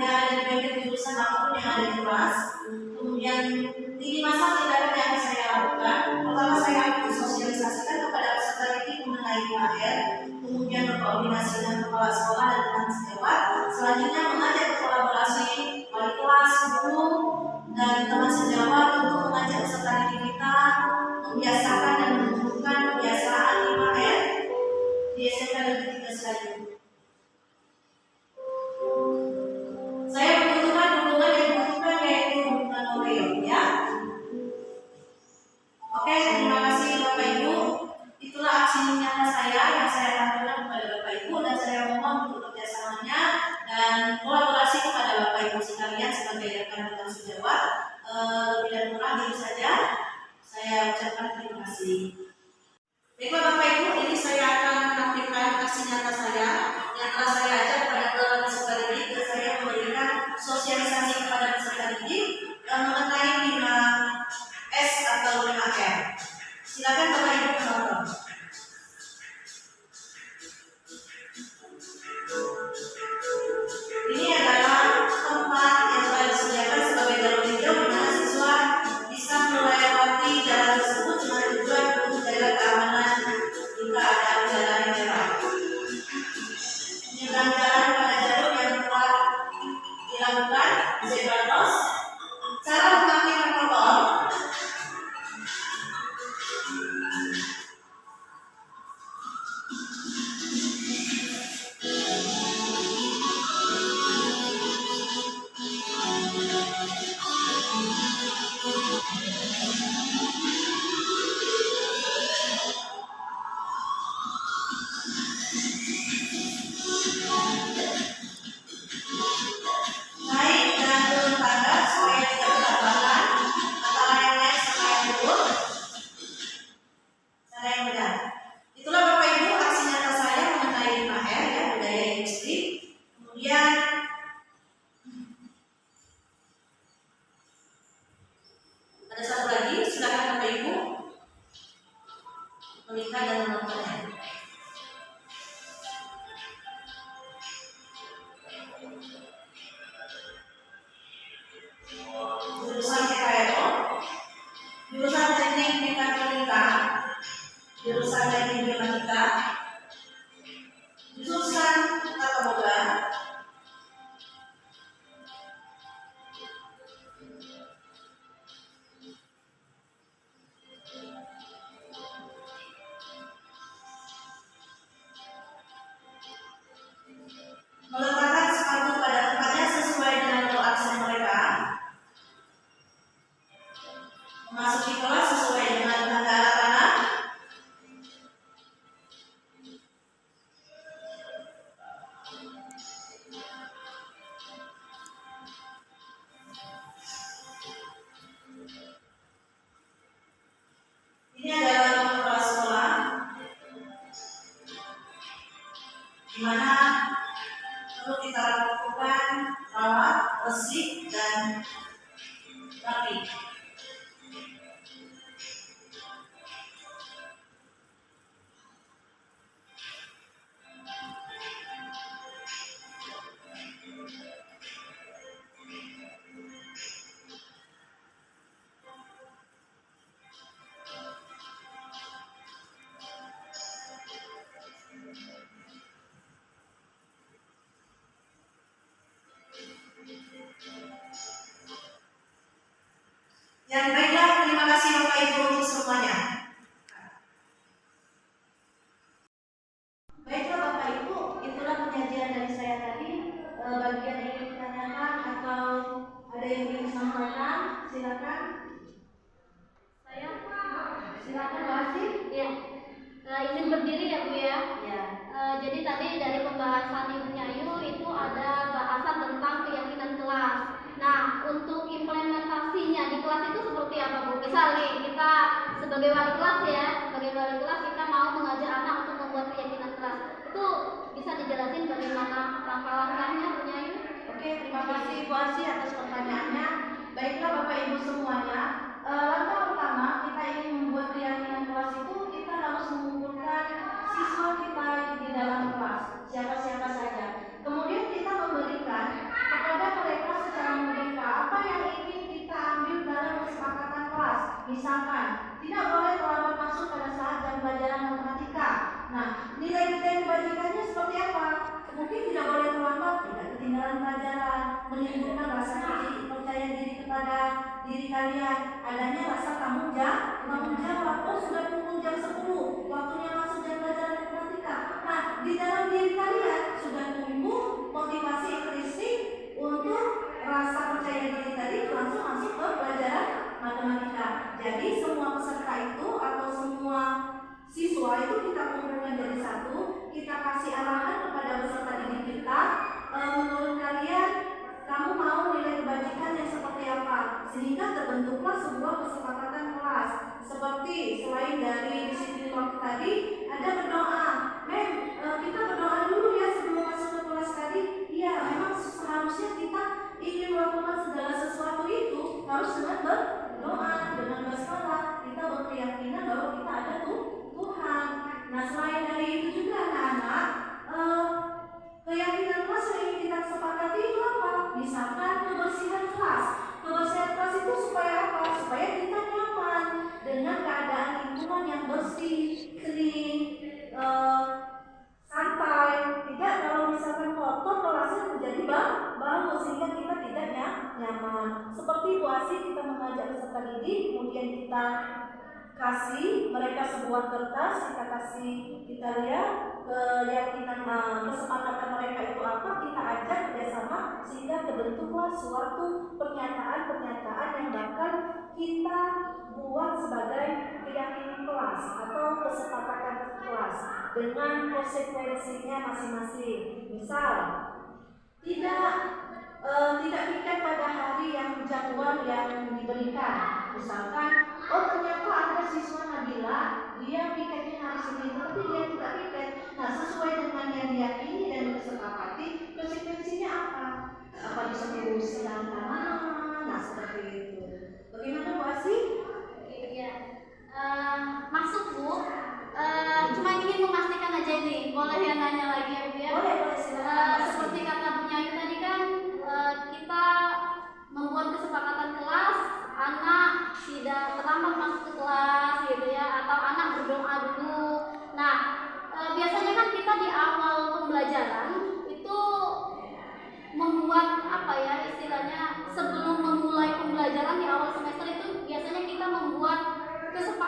yang ada di bagian jurusan apapun yang ada di kelas. Kemudian lini masa tindakan yang saya lakukan, pertama saya akan sosialisasikan kepada peserta didik mengenai 5R, kemudian berkoordinasi dengan kepala sekolah dan teman sejawat. Selanjutnya mengajak berkolaborasi wali kelas, guru, dan teman sejawat untuk mengajak peserta didik kita membiasakan dan menumbuhkan kebiasaan 5R di SMK Negeri 3 Sekayu. Saya membutuhkan dukungan yang dibutuhkan, yaitu dukungan moral, lewat. Lebih dan kurang itu saja. Saya ucapkan terima kasih. Baiklah Bapak Ibu, ini saya akan menampilkan aksi nyata saya yang telah saya ajak kepada peserta didik dan saya memberikan sosialisasi kepada peserta didik mengenai 5S atau 5R. Silakan Bapak Ibu menonton. Ini adalah tempat yang telah disediakan sebagai jalur hijau di mana siswa bisa melewati jalan tersebut dengan tujuan untuk menjaga keamanan jika ada jalan yang merah. Menyeberang jalan pada jalur yang telah dilakukan zebra cross. Cara memakai protokol. Naik dan turun tangga supaya tidak bertabrakan antara yang naik sama yang turun. Cara yang benar. Itulah Bapak Ibu aksi nyata saya mengenai 5R ya, budaya industri. Kemudian ada satu lagi, silakan Bapak Ibu melihat dan menontonnya. Jurusan TKNO, jurusan teknik mekatronika, jurusan teknik matematika, jurusan tata boga, meletakkan sepatu pada tempatnya sesuai dengan level aksen mereka, memasuki kelas sesuai dengan tanda arah panah, ini adalah kepala sekolah di mana perlu kita lakukan rawat, bersih dan rapi. Yang baiklah, terima kasih Bapak Ibu untuk semuanya. Baiklah Bapak Ibu, itulah penyajian dari saya tadi. Bagian yang ingin ditanyakan atau ada yang ingin disampaikan, silakan. Saya Silakan Mbak Asih. ya izin berdiri ya Bu ya. Ya. Jadi tadi dari pembahasan Ibunya Ayu itu ada bahasan tentang keyakinan kelas. Nah, untuk implementasinya di kelas itu seperti apa Bu? Misal nih kita sebagai wali kelas ya, sebagai wali kelas kita mau mengajar anak untuk membuat keyakinan kelas. Itu bisa dijelasin bagaimana langkah-langkahnya Ibunya Ayu? Oke, terima kasih Ibu Asih atas pertanyaannya. Baiklah Bapak Ibu semuanya, langkah pertama kita ingin membuat keyakinan kelas itu kita harus mengumpulkan siswa kita di dalam kelas, siapa-siapa saja. Kemudian kita memberikan kepada mereka secara merdeka apa yang ingin kita ambil dalam kesepakatan kelas. Misalkan, tidak boleh terlambat masuk pada saat jam pelajaran matematika. Nah, nilai-nilai kebajikannya seperti apa? Mungkin tidak boleh terlambat, tidak ketinggalan pelajaran, menimbulkan rasa percaya diri kepada diri kalian, adanya rasa tanggung jawab. Oh, sudah pukul jam 10, waktunya masuk jam pelajaran matematika. Nah, di dalam diri kalian sudah tumbuh motivasi intrinsik untuk rasa percaya diri tadi langsung masuk ke pelajaran matematika. Jadi semua peserta itu atau semua siswa itu kita kumpulkan jadi satu, kita kasih arahan kepada peserta didik kita. Menurut kalian kamu mau nilai kebajikan yang seperti apa, sehingga terbentuklah sebuah kesepakatan kelas. Seperti selain dari disiplin waktu tadi, ada berdoa. Kita berdoa dulu ya sebelum masuk ke kelas tadi. Iya, memang seharusnya kita ingin melakukan segala sesuatu itu harus dengan berdoa, dengan bersalat. Kita berkeyakinan bahwa kita ada Tuhan. Nah, selain dari itu juga anak-anak, keyakinan kelas yang ingin kita sepakati itu apa? Misalkan kebersihan kelas. Kebersihan kelas itu supaya apa? Supaya kita nyaman dengan keadaan lingkungan yang bersih, clean, santai. Tidak kalau misalkan kotor kelasnya menjadi bau sehingga kita tidak nyaman. Seperti Bu Asi, kita mengajak peserta didik, kemudian kita kasih mereka sebuah kertas, kita lihat keyakinan kesepakatan mereka itu apa, kita ajak kerjasama sehingga terbentuklah suatu pernyataan yang bakal kita buat sebagai keyakinan kelas atau kesepakatan kelas dengan konsekuensinya masing-masing. Misal, tidak piket pada hari yang jadwal yang diberikan. Misalkan, ternyata ada siswa Nabila, dia piketnya hari Senin, tapi dia tidak piket. Nah, sesuai dengan yang diyakini dan disepakati, konsekuensinya apa? Apa disebut silang tanah? Nah, seperti itu. Bagaimana Bu Asi? Iya. Masuk Bu. Cuma ingin memastikan aja ini, boleh ya nanya lagi ya Bu ya? Boleh silakan. Seperti kata Bu Nyayu tadi kan, kita membuat kesepakatan kelas, anak tidak terlambat masuk ke kelas gitu ya, atau anak berdoa dulu. Nah, biasanya kan kita di awal pembelajaran itu membuat apa ya istilahnya, sebelum memulai pembelajaran di awal semester itu biasanya kita membuat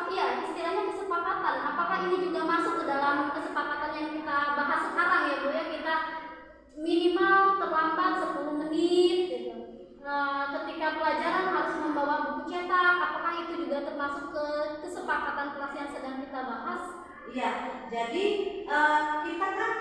istilahnya kesepakatan. Apakah ini juga masuk ke dalam kesepakatan yang kita bahas sekarang ya Bu ya? Kita minimal terlambat 10 menit gitu. Ketika pelajaran harus membawa buku cetak, apakah itu juga termasuk ke kesepakatan kelas yang sedang kita bahas? Iya, jadi kita kan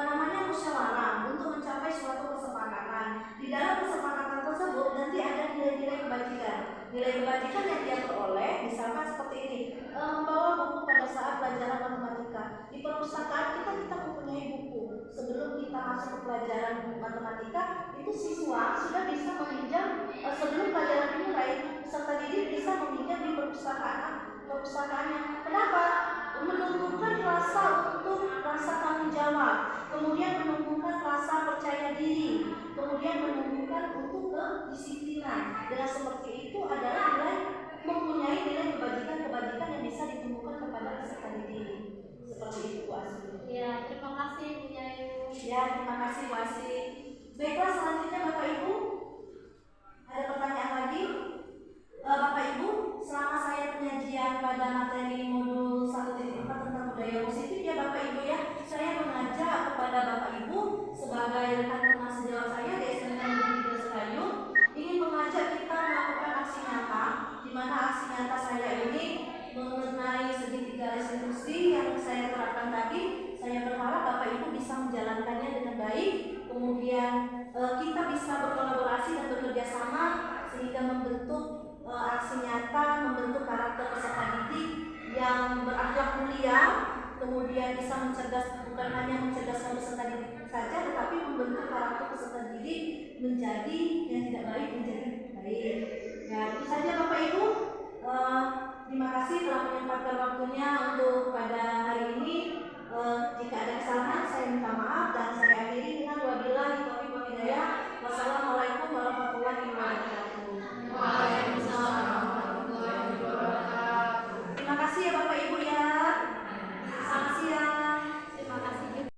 namanya musyawarah untuk mencapai suatu kesepakatan. Di dalam kesepakatan tersebut nanti ada nilai-nilai kebajikan. Nilai kebajikan yang dia peroleh, misalkan seperti ini, membawa buku pada saat pelajaran matematika. Di perpustakaan kita mempunyai buku. Sebelum kita masuk ke pelajaran matematika, itu siswa sudah bisa meminjam sebelum pelajaran dimulai. Peserta didik bisa meminjam di perpustakaannya. Kenapa? Menumbuhkan rasa tanggung jawab, kemudian menumbuhkan rasa percaya diri, kemudian menumbuhkan untuk kedisiplinan. Dengan seperti itu adalah mempunyai nilai kebajikan yang bisa ditumbuhkan kepada peserta didik. Seperti itu Bu Asi. Ya, terima kasih Bu Nyayu. Ya, terima kasih Bu Asi. Baiklah, selanjutnya Bapak Ibu, ada pertanyaan lagi? Bapak Ibu, selama saya penyajian pada materi modul 1.4 tentang budaya positif ya Bapak Ibu ya, saya mengajak kepada Bapak Ibu sebagai rekan teman sejawat saya di SMK Negeri Serayu, ingin mengajak kita melakukan aksi nyata, di mana aksi nyata saya ini mengenai segitiga restitusi yang saya terapkan tadi. Saya berharap Bapak Ibu bisa menjalankannya dengan baik, kemudian kita bisa berkolaborasi dan bekerja sama sehingga membentuk aksi nyata, membentuk karakter peserta didik yang berakhlak mulia, kemudian bisa bukan hanya mencerdaskan peserta didik saja, tetapi membentuk karakter peserta didik menjadi yang tidak baik menjadi baik. Ya, itu saja Bapak Ibu. Terima kasih telah menyempatkan waktunya untuk pada hari ini. Jika ada kesalahan saya minta maaf dan saya akhiri dengan wabillahi taufiq wal hidayah. Wassalamualaikum warahmatullahi wabarakatuh. Waalaikumsalam. Terima kasih ya Bapak Ibu ya. Selamat siang. Terima kasih.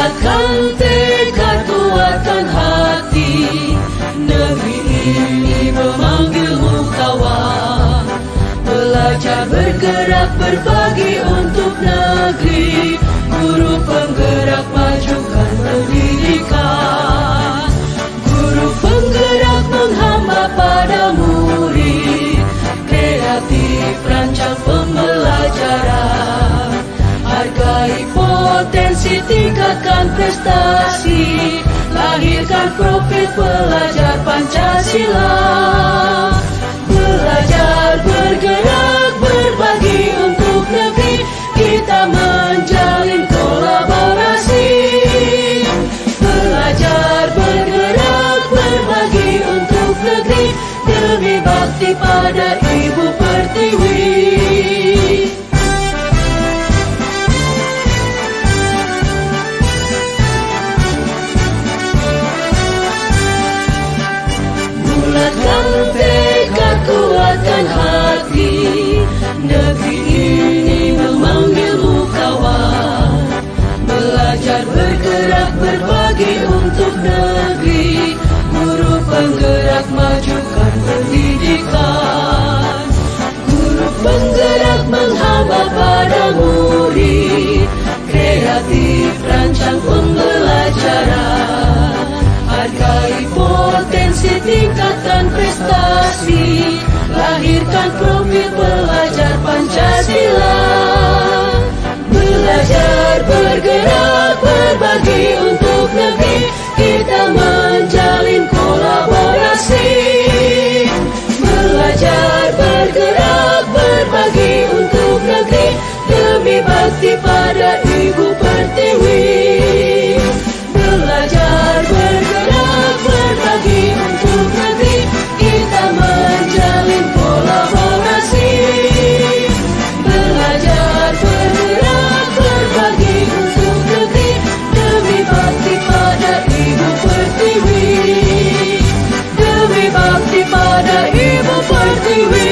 Bulatkan tekad, kuatkan hati, negeri ini memanggilmu kawan. Belajar bergerak berbagi untuk negeri, guru penggerak majukan pendidikan. Guru penggerak menghamba pada murid, kreatif rancang pembelajaran. Hargai potensi, tingkatkan prestasi, lahirkan profil pelajar Pancasila. Belajar bergerak berbagi untuk negeri, kita menjalin kolaborasi. Belajar bergerak berbagi untuk negeri, demi bakti pada Ibu Pertiwi. Bulatkan tekad, kuatkan hati, negeri ini memanggilmu kawan. Belajar bergerak berbagi untuk negeri, guru penggerak majukan pendidikan. Guru penggerak menghamba pada murid, kreatif rancang pembelajaran. Hargai potensi, tingkatkan prestasi, lahirkan profil pelajar Pancasila. Belajar bergerak berbagi untuk negeri, kita menjalin kolaborasi. Belajar bergerak berbagi untuk negeri, demi bakti pada Ibu Pertiwi. Belajar bergerak berbagi untuk negeri, kita menjalin kolaborasi. Belajar bergerak berbagi untuk negeri, demi bakti pada Ibu Pertiwi. Demi bakti pada Ibu Pertiwi.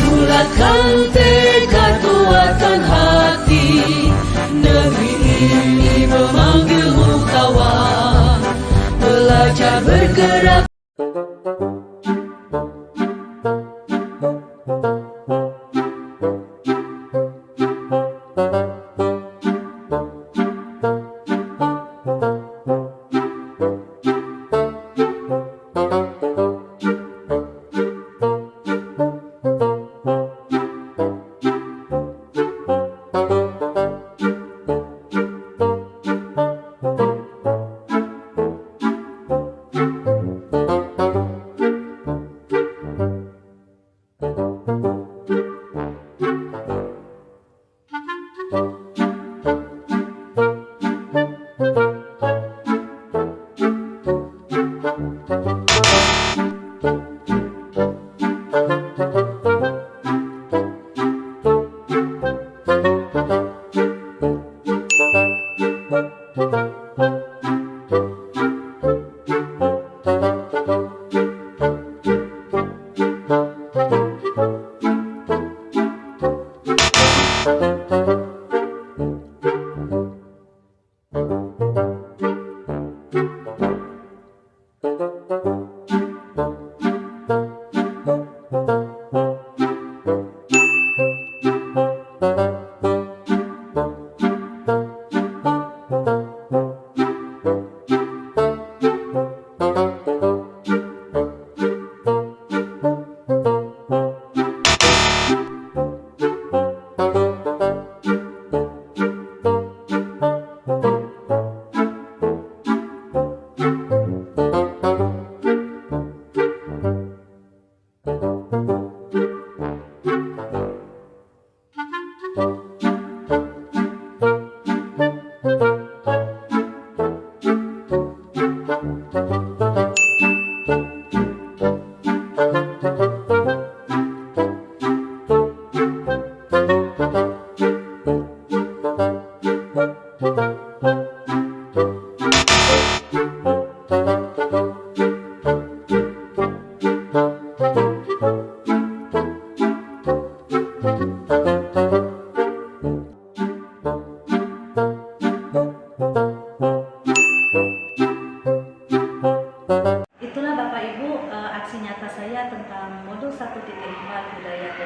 Bulatkan tekad, kuatkan hati, negeri ini memanggilmu kawan. Belajar bergerak.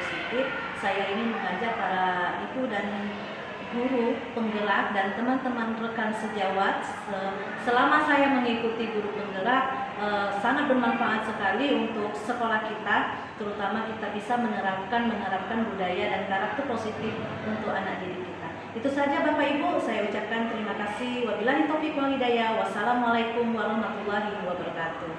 positif, saya ingin mengajak para ibu dan guru penggerak dan teman-teman rekan sejawat, selama saya mengikuti guru penggerak sangat bermanfaat sekali untuk sekolah kita, terutama kita bisa menerapkan budaya dan karakter positif untuk anak didik kita. Itu saja Bapak Ibu, saya ucapkan terima kasih. Wabillahi taufiq wal hidayah. Wassalamualaikum warahmatullahi wabarakatuh.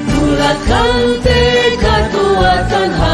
Bulatkan tekad kuatkan hati.